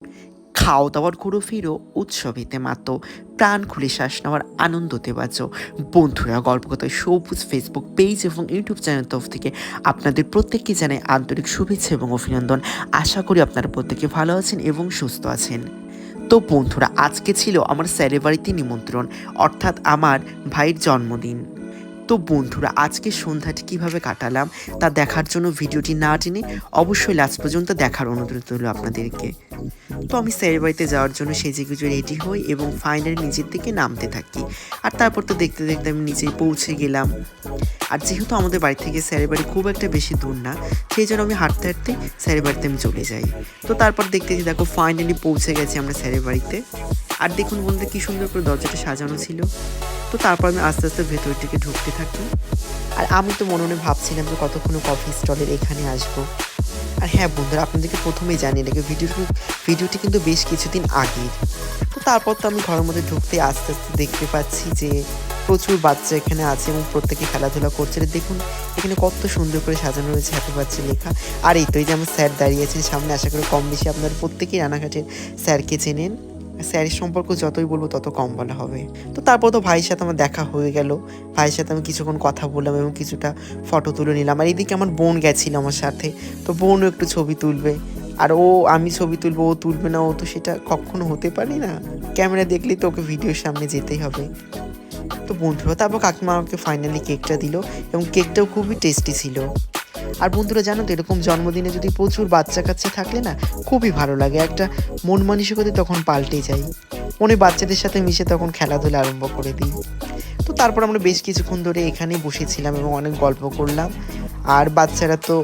খাওয়া দাওয়ার ঘুরো ফিরো উৎসবেতে মাতো প্রাণ খুলে শ্বাস নেওয়ার আনন্দতে বাঁচো। বন্ধুরা, গল্পকথায় সবুজ ফেসবুক পেজ এবং ইউটিউব চ্যানেল তরফ থেকে আপনাদের প্রত্যেককে জানাই আন্তরিক শুভেচ্ছা এবং অভিনন্দন। আশা করি আপনারা প্রত্যেকে ভালো আছেন এবং সুস্থ আছেন। তো বন্ধুরা, আজকে ছিল আমার স্যারের বাড়িতে নিমন্ত্রণ, অর্থাৎ আমার ভাইয়ের জন্মদিন। তো বন্ধুরা, আজকে সন্ধ্যাটি কিভাবে কাটালাম তা দেখার জন্য ভিডিওটি না টেনে অবশ্যই লাস্ট পর্যন্ত দেখার অনুরোধ রইল আপনাদেরকে। তো আমি স্যারের বাড়িতে যাওয়ার জন্য সেজেগুজে রেডি হই এবং ফাইনালি নিচের দিকে নামতে থাকি। আর তারপর তো দেখতে দেখতে আমি নিচেই পৌঁছে গেলাম। আর যেহেতু আমাদের বাড়ি থেকে স্যারের বাড়ি খুব একটা বেশি দূর না, সেই জন্য আমি হাঁটতে হাঁটতে স্যারের বাড়িতে আমি চলে যাই। তো তারপর দেখতেছি, দেখো ফাইনালি পৌঁছে গেছি আমরা স্যারের বাড়িতে। আর দেখুন বন্ধুরা, কি সুন্দর করে দরজাটা সাজানো ছিল। তো তারপর আমি আস্তে আস্তে ভেতর দিকে ঢুকতে থাকি। আর আমি তো মনে মনে ভাবছিলাম যে কতক্ষণ কফি স্টলের এখানে আসবো। আর হ্যাঁ বন্ধুরা, আপনাদেরকে প্রথমেই জানিয়ে রাখি, ভিডিওটি কিন্তু বেশ কিছুদিন আগের। তো তারপর তো আমি ঘরের মধ্যে ঢুকতে আস্তে আস্তে দেখতে পাচ্ছি যে প্রচুর বাচ্চা এখানে আছে এবং প্রত্যেকে খেলাধুলা করছে। দেখুন এখানে কত সুন্দর করে সাজানো রয়েছে, হ্যাপি বার্থডে লেখা। আর এই তো এই যে আমার স্যার দাঁড়িয়ে আছেন সামনে। আশা করি কম বেশি আপনারা প্রত্যেকেই রানাঘাটের স্যারকে চেনেন। স্যারের সম্পর্ক যতই বলবো তত কম বলা হবে। তো তারপর তো ভাইয়ের সাথে আমার দেখা হয়ে গেল। ভাইয়ের সাথে আমি কিছুক্ষণ কথা বললাম এবং কিছুটা ফটো তুলে নিলাম। আর এদিকে আমার বোন গেছিল আমার সাথে, তো বোনও একটু ছবি তুলবে। আর আমি ছবি তুলবো, ও তুলবে না, ও তো সেটা কখনো হতে পারি না। ক্যামেরা দেখলেই তো ওকে ভিডিওর সামনে যেতেই হবে। তো বন্ধুরা, তারপর কাকিমা আমাকে ফাইনালি কেকটা দিল এবং কেকটাও খুবই টেস্টি ছিল। আর বন্ধুরা, জানো তো এরকম জন্মদিনে যদি প্রচুর বাচ্চা কাচ্চা থাকলে না, খুবই ভালো লাগে। একটা মন মানসিকতা তখন পাল্টে যায়। মনে বাচ্চাদের সাথে মিশে তখন খেলাধুলা আরম্ভ করে দিই। তো তারপর আমরা বেশ কিছুক্ষণ ধরে এখানেই বসেছিলাম এবং অনেক গল্প করলাম। আর বাচ্চারা তো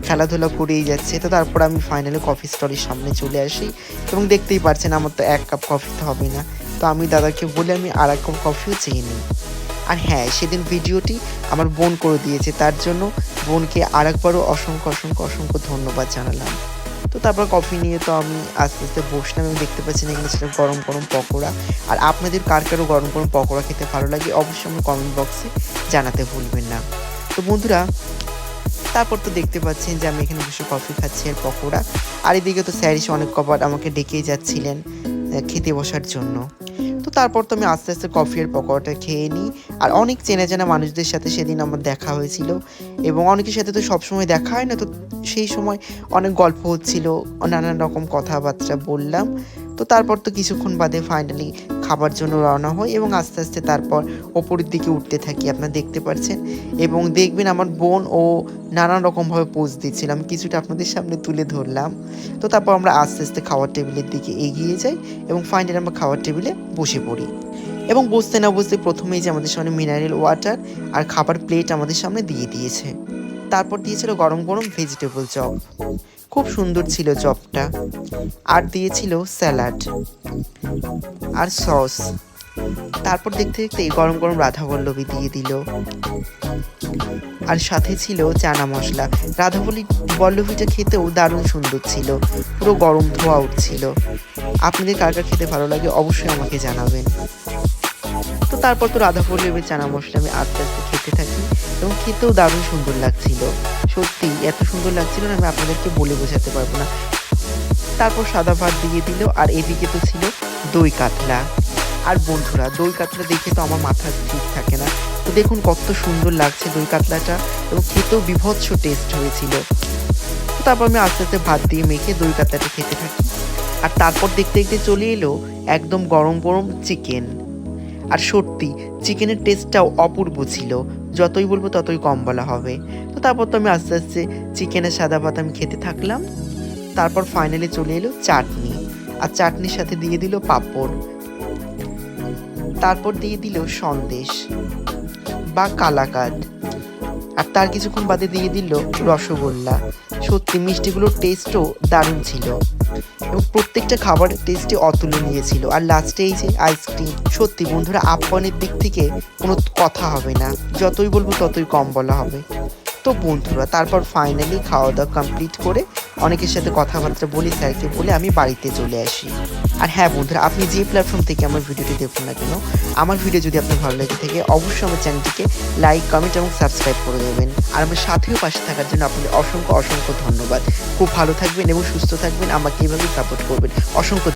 খেলাধুলা করেই যাচ্ছে। তো তারপর আমি ফাইনালি কফি স্টলের সামনে চলে আসি এবং দেখতেই পারছেন আমার তো এক কাপ কফি তো হবে না। তো আমি দাদাকে বলে আমি আর এক কাপ কফিও চেয়ে নিই। আর হ্যাঁ, সেদিন ভিডিওটি আমার বোন করে দিয়েছে, তার জন্য বোনকে আরেকবারও অসংখ্য অসংখ্য অসংখ্য ধন্যবাদ জানালাম। তো তারপর কফি নিয়ে তো আমি আস্তে আস্তে বসলাম এবং দেখতে পাচ্ছেন এখানে সেটা গরম গরম পকোড়া। আর আপনাদের কার কারো গরম গরম পকোড়া খেতে ভালো লাগে অবশ্যই আমার কমেন্ট বক্সে জানাতে ভুলবেন না। তো বন্ধুরা, তারপর তো দেখতে পাচ্ছেন যে আমি এখানে বসে কফি খাচ্ছি আর পকোড়া। আর এদিকে তো স্যার এসে অনেক কবার আমাকে ডেকেই যাচ্ছিলেন খেতে বসার জন্য। তো তারপর তো আমি আস্তে আস্তে কফি আর পকোড়াটা খেয়ে নিই। আর অনেক চেনা জানা মানুষদের সাথে সেদিন আমার দেখা হয়েছিল এবং অনেকের সাথে তো সবসময় দেখা হয় না। তো সেই সময় অনেক গল্প হচ্ছিল, নানান রকম কথাবার্তা বললাম। তো তারপর তো কিছুক্ষণ বাদে ফাইনালি খাবার জন্য রওনা হই এবং আস্তে আস্তে তারপর ওপরের দিকে উঠতে থাকি, আপনারা দেখতে পাচ্ছেন। এবং দেখবেন আমার বোন ও নানান রকমভাবে পোজ দিচ্ছিলাম, কিছুটা আপনাদের সামনে তুলে ধরলাম। তো তারপর আমরা আস্তে আস্তে খাওয়ার টেবিলের দিকে এগিয়ে যাই এবং ফাইনালি আমরা খাওয়ার টেবিলে বসে পড়ি। এবং বসতে না বসতে প্রথমেই যে আমাদের সামনে মিনারেল ওয়াটার আর খাবার প্লেট আমাদের সামনে দিয়ে দিয়েছে। তারপর দিয়েছিল গরম গরম ভেজিটেবল চপ, খুব সুন্দর ছিল চপটা। আর দিয়েছিল স্যালাড আর সস। তারপর দেখতে দেখতে গরম গরম রাধাবল্লভী দিয়ে দিল আর সাথে ছিল চানা মশলা। বল্লভীটা খেতেও দারুণ সুন্দর ছিল, পুরো গরম ধোয়া উঠছিল। আপনাদের কার কার খেতে ভালো লাগে অবশ্যই আমাকে জানাবেন। তো তারপর তো রাধাবল্লভীর চানা মশলা আমি আস্তে আস্তে খেতে থাকি এবং খেতেও দারুণ সুন্দর লাগছিল। সত্যি এত সুন্দর লাগছিল না, আমি আপনাদেরকে বলে বোঝাতে পারবো না। তারপর সাদা ভাত দিয়ে দিল আর এদিকে তো ছিল দই কাতলা। আর বন্ধুরা, দই কাতলা দেখে তো আমার মাথা ঠিক থাকে না। তো দেখুন কত সুন্দর লাগছে দই কাতলাটা এবং খেতেও বিভৎস টেস্ট হয়েছিল। তো তারপর আমি আস্তে আস্তে ভাত দিয়ে মেখে দই কাতলাটা খেতে থাকি। আর তারপর দেখতে দেখতে চলে এলো একদম গরম গরম চিকেন। আর সত্যি চিকেনের টেস্টটাও অপূর্ব ছিল, যতই বলবো ততই কম বলা হবে। তো তারপর তো আমি আস্তে আস্তে চিকেনের সাদা ভাত আমি খেতে থাকলাম। তারপর ফাইনালি চলে এলো চাটনি, আর চাটনির সাথে দিয়ে দিল পাঁপড়। তারপর দিয়ে দিল সন্দেশ বা কালাকাঁদ। আর তার কিছুক্ষণ বাদে দিয়ে দিল রসগোল্লা। সত্যি মিষ্টিগুলোর টেস্টও দারুণ ছিল এবং প্রত্যেকটা খাবারের টেস্টই অতুলনীয় ছিল। আর লাস্টে এই যে আইসক্রিম, সত্যি বন্ধুরা আপ্যায়নের দিক থেকে কোনো কথা হবে না, যতই বলবো ততই কম বলা হবে। তো তো বন্ধুরা তারপর ফাইনালি খাওয়া দাওয়া কমপ্লিট করে অনেকের সাথে কথাবার্তা বলি স্যারকে বলে আমি বাড়িতে চলে আসি। আর হ্যাঁ বন্ধুরা, আপনি যে প্ল্যাটফর্ম থেকে আমার ভিডিওটি দেখুন না কেন, আমার ভিডিও যদি আপনার ভালো লেগে থাকে অবশ্যই আমার চ্যানেলটিকে লাইক, কমেন্ট এবং সাবস্ক্রাইব করে দেবেন। আর আমার সাথেও পাশে থাকার জন্য আপনাদের অসংখ্য অসংখ্য ধন্যবাদ। খুব ভালো থাকবেন এবং সুস্থ থাকবেন, আমাকে এইভাবেই সাপোর্ট করবেন। অসংখ্য